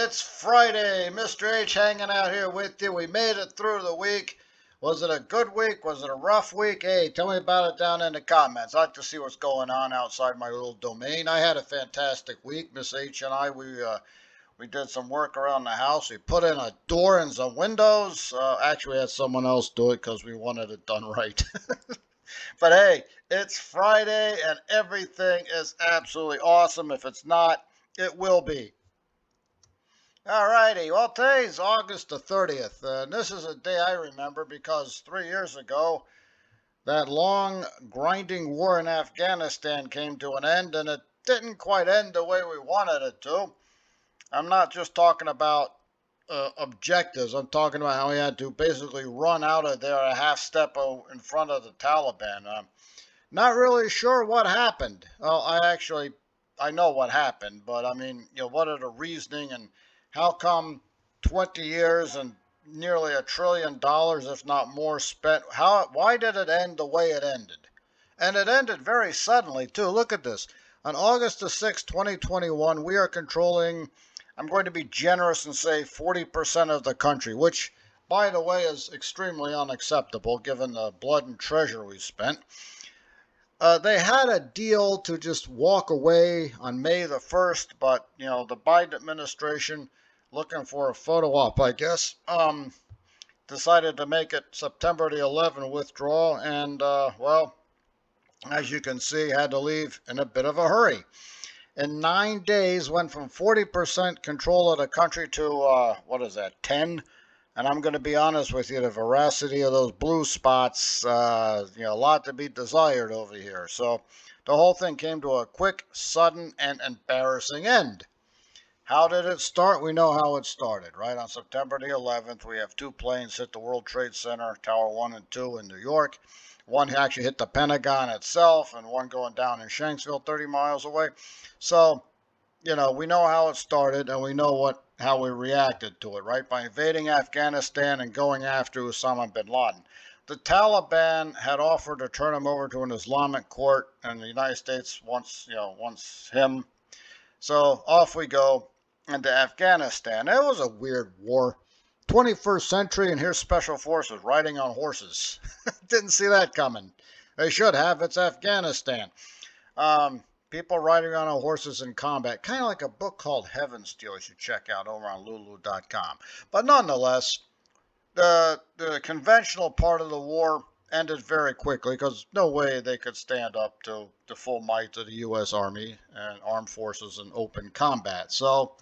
It's Friday. Mr. H hanging out here with you. We made it through the week. Was it a good week? Was it a rough week? Hey, tell me about it down in the comments. I'd like to see what's going on outside my little domain. I had a fantastic week. Miss H and I, we did some work around the house. We put in a door and some windows. Actually, we had someone else do it because we wanted it done right. But hey, it's Friday and everything is absolutely awesome. If it's not, it will be. Alrighty, well today's August the 30th, and this is a day I remember because 3 years ago that long grinding war in Afghanistan came to an end, and it didn't quite end the way we wanted it to. I'm not just talking about objectives, I'm talking about how we had to basically run out of there a half step in front of the Taliban. Not really sure what happened. Well, I know what happened, but I mean, what are the reasoning and how come 20 years and nearly $1 trillion, if not more, spent? Why did it end the way it ended? And it ended very suddenly, too. Look at this. On August the 6th, 2021, we are controlling, I'm going to be generous and say 40% of the country, which, by the way, is extremely unacceptable given the blood and treasure we spent. They had a deal to just walk away on May the 1st, but, the Biden administration, looking for a photo op, I guess, decided to make it September the 11th withdrawal, and, well, as you can see, had to leave in a bit of a hurry. In 9 days, went from 40% control of the country to, 10? And I'm going to be honest with you, the veracity of those blue spots, a lot to be desired over here. So the whole thing came to a quick, sudden, and embarrassing end. How did it start? We know how it started, right? On September the 11th, we have 2 planes hit the World Trade Center, Tower 1 and 2 in New York. One actually hit the Pentagon itself, and one going down in Shanksville, 30 miles away. So, we know how it started, and we know how we reacted to it, right? By invading Afghanistan and going after Osama bin Laden. The Taliban had offered to turn him over to an Islamic court, and the United States wants him. So off we go into Afghanistan. It was a weird war. 21st century, and here's special forces riding on horses. Didn't see that coming. They should have. It's Afghanistan. People riding around on horses in combat. Kind of like a book called HeavenSteel you should check out over on lulu.com. But nonetheless, the conventional part of the war ended very quickly because no way they could stand up to the full might of the U.S. Army and armed forces in open combat. So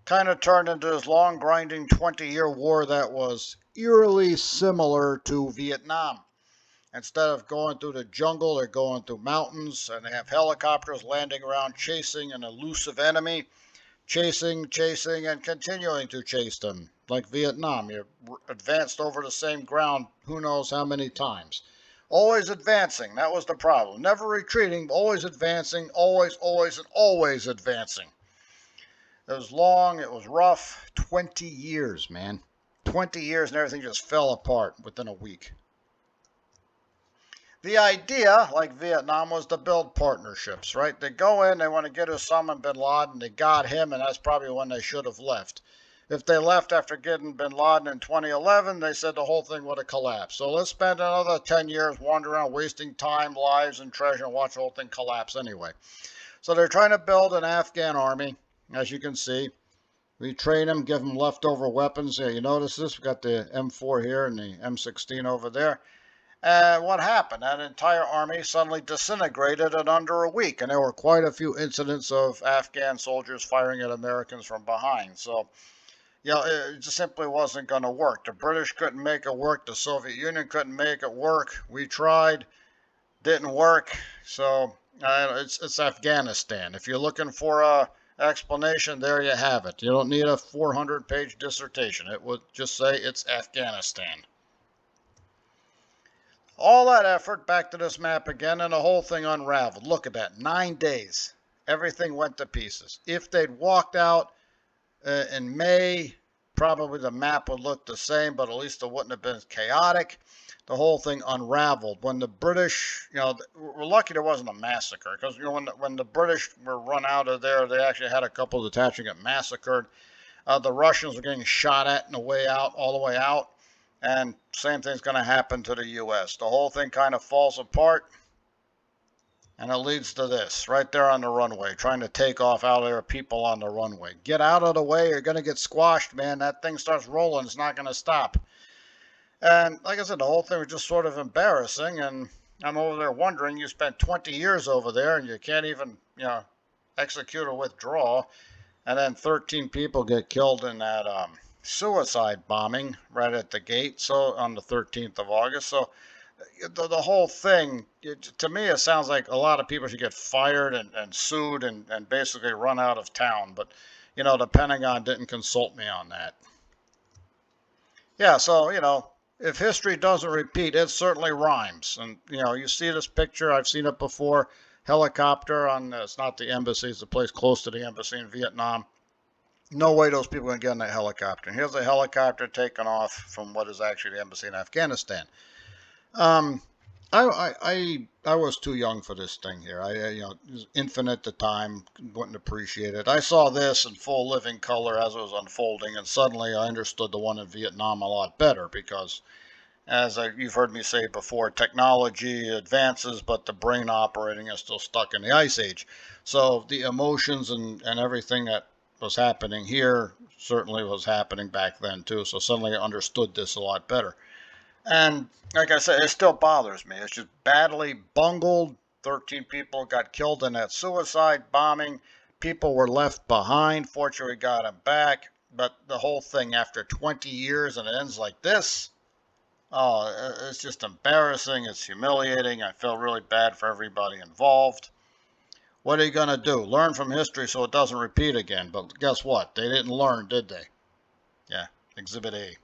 kind of turned into this long, grinding 20-year war that was eerily similar to Vietnam. Instead of going through the jungle, they're going through mountains, and they have helicopters landing around chasing an elusive enemy, chasing, and continuing to chase them. Like Vietnam, you advanced over the same ground who knows how many times. Always advancing, that was the problem. Never retreating, always advancing, always, and always advancing. It was long, it was rough. 20 years, man. 20 years and everything just fell apart within a week. The idea, like Vietnam, was to build partnerships, right? They go in, they want to get Osama bin Laden, they got him, and that's probably when they should have left. If they left after getting bin Laden in 2011, they said the whole thing would have collapsed. So let's spend another 10 years wandering around, wasting time, lives, and treasure, and watch the whole thing collapse anyway. So they're trying to build an Afghan army, as you can see. We train them, give them leftover weapons. Yeah, you notice this? We've got the M4 here and the M16 over there. And what happened? That entire army suddenly disintegrated in under a week, and there were quite a few incidents of Afghan soldiers firing at Americans from behind. So, it just simply wasn't going to work. The British couldn't make it work. The Soviet Union couldn't make it work. We tried. Didn't work. So, it's Afghanistan. If you're looking for a explanation, there you have it. You don't need a 400-page dissertation. It would just say it's Afghanistan. All that effort, back to this map again, and the whole thing unraveled. Look at that, 9 days. Everything went to pieces. If they'd walked out in May, probably the map would look the same, but at least it wouldn't have been chaotic. The whole thing unraveled. When the British, we're lucky there wasn't a massacre, because when the British were run out of there, they actually had a couple of detachments get massacred. The Russians were getting shot at in the way out, all the way out. And same thing's going to happen to the U.S. The whole thing kind of falls apart. And it leads to this, right there on the runway, trying to take off out of there, people on the runway. Get out of the way, you're going to get squashed, man. That thing starts rolling, it's not going to stop. And like I said, the whole thing was just sort of embarrassing. And I'm over there wondering, you spent 20 years over there and you can't even, execute a withdrawal. And then 13 people get killed in that suicide bombing right at the gate, so on the 13th of August. So the whole thing, to me, it sounds like a lot of people should get fired and sued and basically run out of town. But, the Pentagon didn't consult me on that. Yeah, so, if history doesn't repeat, it certainly rhymes. And, you see this picture, I've seen it before, helicopter on, it's not the embassy, it's a place close to the embassy in Vietnam. No way those people are going to get in that helicopter. And here's a helicopter taking off from what is actually the embassy in Afghanistan. I was too young for this thing here. It was infant at the time, wouldn't appreciate it. I saw this in full living color as it was unfolding, and suddenly I understood the one in Vietnam a lot better because, as you've heard me say before, technology advances, but the brain operating is still stuck in the Ice Age. So the emotions and everything that was happening here certainly was happening back then too. So suddenly I understood this a lot better. And like I said, it still bothers me. It's just badly bungled. 13 people got killed in that suicide bombing. People were left behind. Fortunately, we got them back. But the whole thing after 20 years and it ends like this, oh, it's just embarrassing. It's humiliating. I feel really bad for everybody involved. What are you going to do? Learn from history so it doesn't repeat again. But guess what? They didn't learn, did they? Yeah, Exhibit A.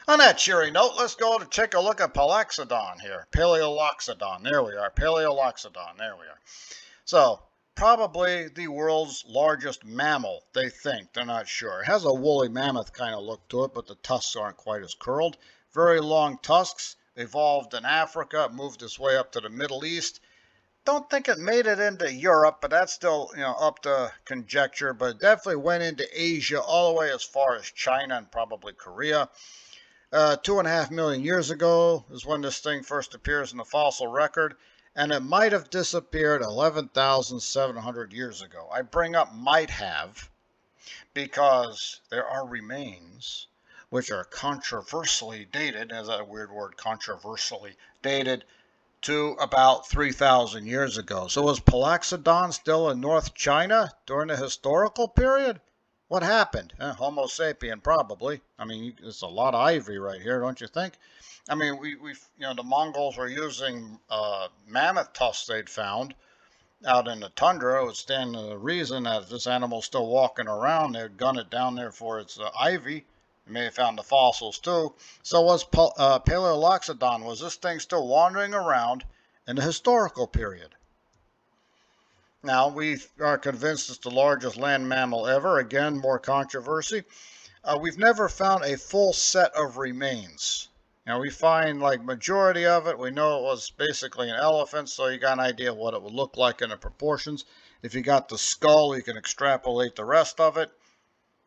On that cheery note, let's go to take a look at Paleoaeoloxodon here. Paleoaeoloxodon. There we are. Paleoaeoloxodon. There we are. So, probably the world's largest mammal, they think. They're not sure. It has a woolly mammoth kind of look to it, but the tusks aren't quite as curled. Very long tusks. Evolved in Africa. Moved its way up to the Middle East. Don't think it made it into Europe, but that's still, up to conjecture. But it definitely went into Asia all the way as far as China and probably Korea. 2.5 million years ago is when this thing first appears in the fossil record, and it might have disappeared 11,700 years ago. I bring up might have because there are remains which are controversially dated, as that weird word, controversially dated, to about 3,000 years ago. So was Paleoaeoloxodon still in North China during the historical period? What happened? Homo sapien, probably. I mean, it's a lot of ivory right here, don't you think? I mean, the Mongols were using mammoth tusks they'd found out in the tundra. It would stand to reason that if this animal's still walking around, they'd gun it down there for its ivy. They may have found the fossils too. So was Paleoaeoloxodon, was this thing still wandering around in the historical period? Now, we are convinced it's the largest land mammal ever. Again, more controversy. We've never found a full set of remains. We find like majority of it. We know it was basically an elephant, so you got an idea of what it would look like in the proportions. If you got the skull, you can extrapolate the rest of it.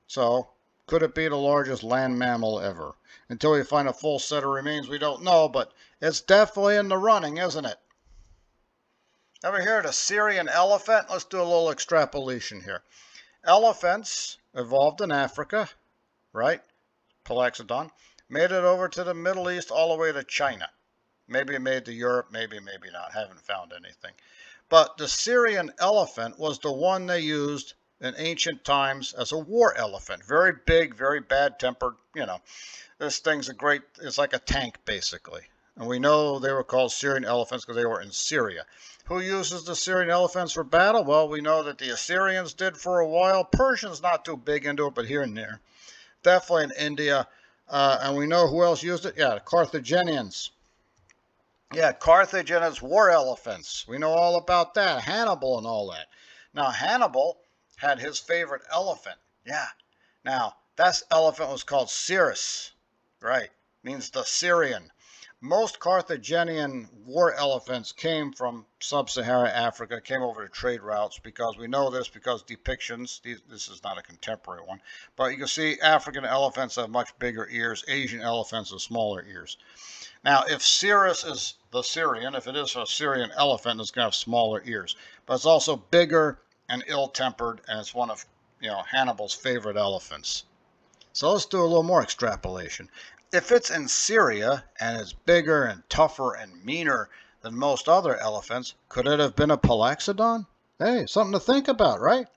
So, could it be the largest land mammal ever? Until we find a full set of remains, we don't know, but it's definitely in the running, isn't it? Ever hear of the Syrian elephant? Let's do a little extrapolation here. Elephants evolved in Africa, right? Paleoaeoloxodon. Made it over to the Middle East all the way to China. Maybe it made to Europe, maybe not. Haven't found anything. But the Syrian elephant was the one they used in ancient times as a war elephant. Very big, very bad-tempered, This thing's it's like a tank, basically. And we know they were called Syrian elephants because they were in Syria. Who uses the Syrian elephants for battle? Well, we know that the Assyrians did for a while. Persians not too big into it, but here and there. Definitely in India. And we know who else used it? Yeah, the Carthaginians. Yeah, Carthage and its war elephants. We know all about that. Hannibal and all that. Now, Hannibal had his favorite elephant. Yeah. Now, that elephant was called Cyrus. Right. Means the Syrian. most Carthaginian war elephants came from sub-Saharan Africa, came over to trade routes, because we know this because depictions, this is not a contemporary one, but you can see African elephants have much bigger ears, Asian elephants have smaller ears. Now, if Cirrus is the Syrian, if it is a Syrian elephant, it's going to have smaller ears, but it's also bigger and ill-tempered, and it's one of Hannibal's favorite elephants. So let's do a little more extrapolation. If it's in Syria and it's bigger and tougher and meaner than most other elephants, could it have been a Paleoaeoloxodon? Hey, something to think about, right?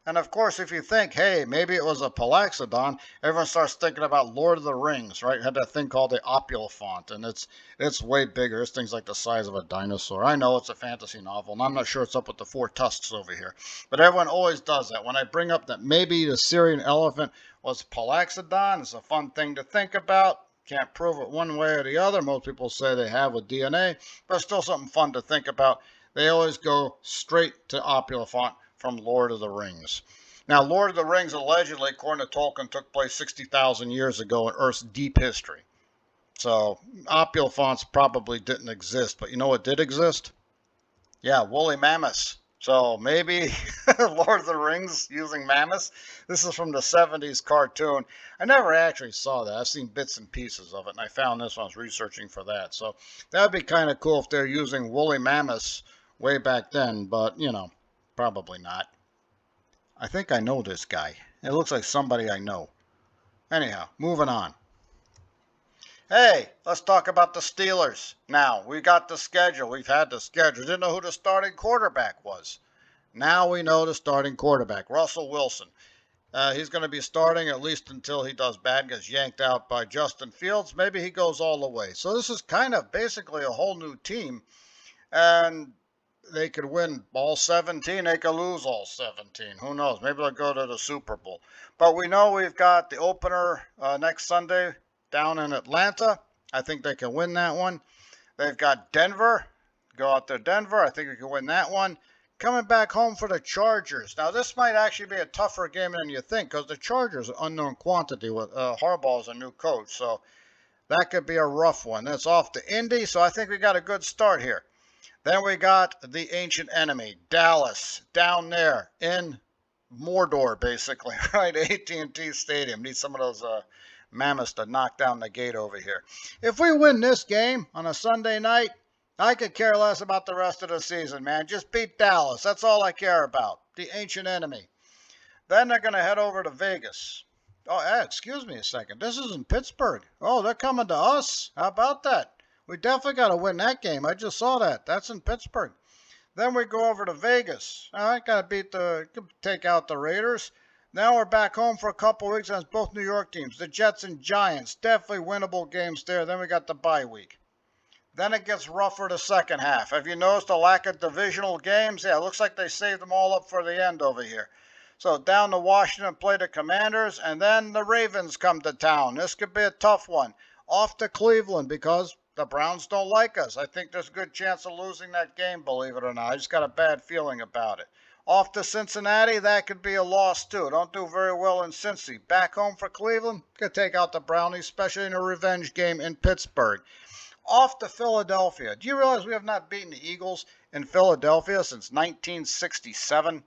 And of course, if you think, hey, maybe it was a Paleoaeoloxodon, everyone starts thinking about Lord of the Rings, right? It had that thing called the Opulifont, and it's way bigger. This thing's like the size of a dinosaur. I know it's a fantasy novel, and I'm not sure it's up with the four tusks over here. But everyone always does that. When I bring up that maybe the Syrian elephant was Paleoaeoloxodon, it's a fun thing to think about. Can't prove it one way or the other. Most people say they have with DNA, but it's still something fun to think about. They always go straight to Opulifont from Lord of the Rings. Now, Lord of the Rings, allegedly, according to Tolkien, took place 60,000 years ago in Earth's deep history. So, Opulifonts probably didn't exist, but you know what did exist? Yeah, woolly mammoths. So, maybe Lord of the Rings using mammoths? This is from the 70s cartoon. I never actually saw that. I've seen bits and pieces of it, and I found this when I was researching for that. So, that would be kind of cool if they're using woolly mammoths way back then, but, probably not. I think I know this guy. It looks like somebody I know. Anyhow, moving on. Hey, let's talk about the Steelers. Now, we got the schedule. We've had the schedule. Didn't know who the starting quarterback was. Now we know the starting quarterback, Russell Wilson. He's going to be starting at least until he does bad, gets yanked out by Justin Fields. Maybe he goes all the way. So this is kind of basically a whole new team. And they could win all 17. They could lose all 17. Who knows? Maybe they'll go to the Super Bowl. But we know we've got the opener next Sunday down in Atlanta. I think they can win that one. They've got Denver. Go out there, Denver. I think we can win that one. Coming back home for the Chargers. Now, this might actually be a tougher game than you think, because the Chargers are unknown quantity. With Harbaugh is a new coach, so that could be a rough one. That's off to Indy, so I think we got a good start here. Then we got the ancient enemy, Dallas, down there in Mordor, basically, right? AT&T Stadium. Need some of those mammoths to knock down the gate over here. If we win this game on a Sunday night, I could care less about the rest of the season, man. Just beat Dallas. That's all I care about. The ancient enemy. Then they're going to head over to Vegas. Oh, excuse me a second. This is in Pittsburgh. Oh, they're coming to us. How about that? We definitely got to win that game. I just saw that. That's in Pittsburgh. Then we go over to Vegas. All right, got to take out the Raiders. Now we're back home for a couple of weeks against both New York teams, the Jets and Giants. Definitely winnable games there. Then we got the bye week. Then it gets rougher the second half. Have you noticed the lack of divisional games? Yeah, it looks like they saved them all up for the end over here. So down to Washington, play the Commanders, and then the Ravens come to town. This could be a tough one. Off to Cleveland, because the Browns don't like us. I think there's a good chance of losing that game, believe it or not. I just got a bad feeling about it. Off to Cincinnati, that could be a loss too. Don't do very well in Cincy. Back home for Cleveland, could take out the Brownies, especially in a revenge game in Pittsburgh. Off to Philadelphia. Do you realize we have not beaten the Eagles in Philadelphia since 1967?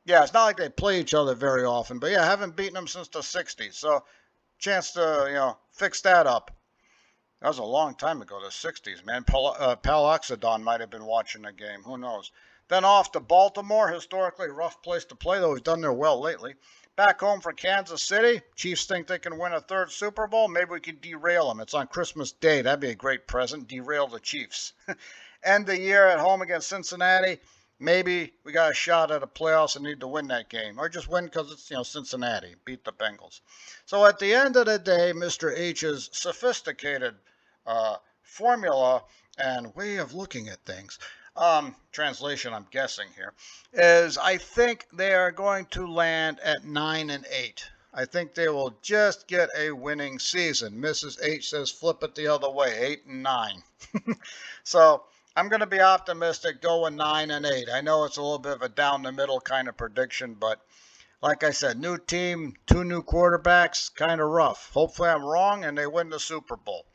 Yeah, it's not like they play each other very often, but yeah, I haven't beaten them since the 60s. So, chance to, fix that up. That was a long time ago, the 60s, man. Paleoaeoloxodon might have been watching the game. Who knows? Then off to Baltimore. Historically, rough place to play, though we've done there well lately. Back home for Kansas City. Chiefs think they can win a third Super Bowl. Maybe we could derail them. It's on Christmas Day. That'd be a great present. Derail the Chiefs. End the year at home against Cincinnati. Maybe we got a shot at a playoffs and need to win that game. Or just win because it's, Cincinnati. Beat the Bengals. So at the end of the day, Mr. H's sophisticated formula and way of looking at things, translation I'm guessing here, is I think they are going to land at 9-8. I think they will just get a winning season. Mrs. H says flip it the other way, 8-9. So I'm going to be optimistic, going 9-8. I know it's a little bit of a down the middle kind of prediction, but like I said, new team, 2 new quarterbacks, kind of rough. Hopefully I'm wrong and they win the Super Bowl.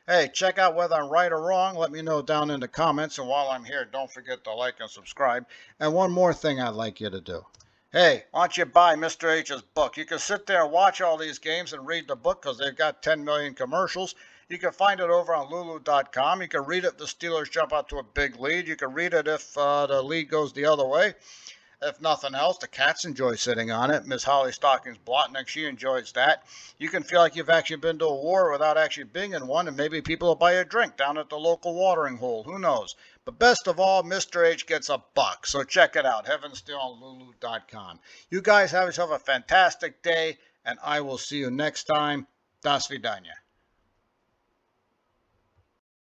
Hey, check out whether I'm right or wrong. Let me know down in the comments. And while I'm here, don't forget to like and subscribe. And one more thing I'd like you to do. Hey, why don't you buy Mr. H's book? You can sit there and watch all these games and read the book because they've got 10 million commercials. You can find it over on lulu.com. You can read it if the Steelers jump out to a big lead. You can read it if the lead goes the other way. If nothing else, the cats enjoy sitting on it. Miss Holly Stockings Blotnick, she enjoys that. You can feel like you've actually been to a war without actually being in one, and maybe people will buy you a drink down at the local watering hole. Who knows? But best of all, Mr. H gets a buck. So check it out, HeavenSteel on Lulu.com. You guys have yourself a fantastic day, and I will see you next time. Das vidanya.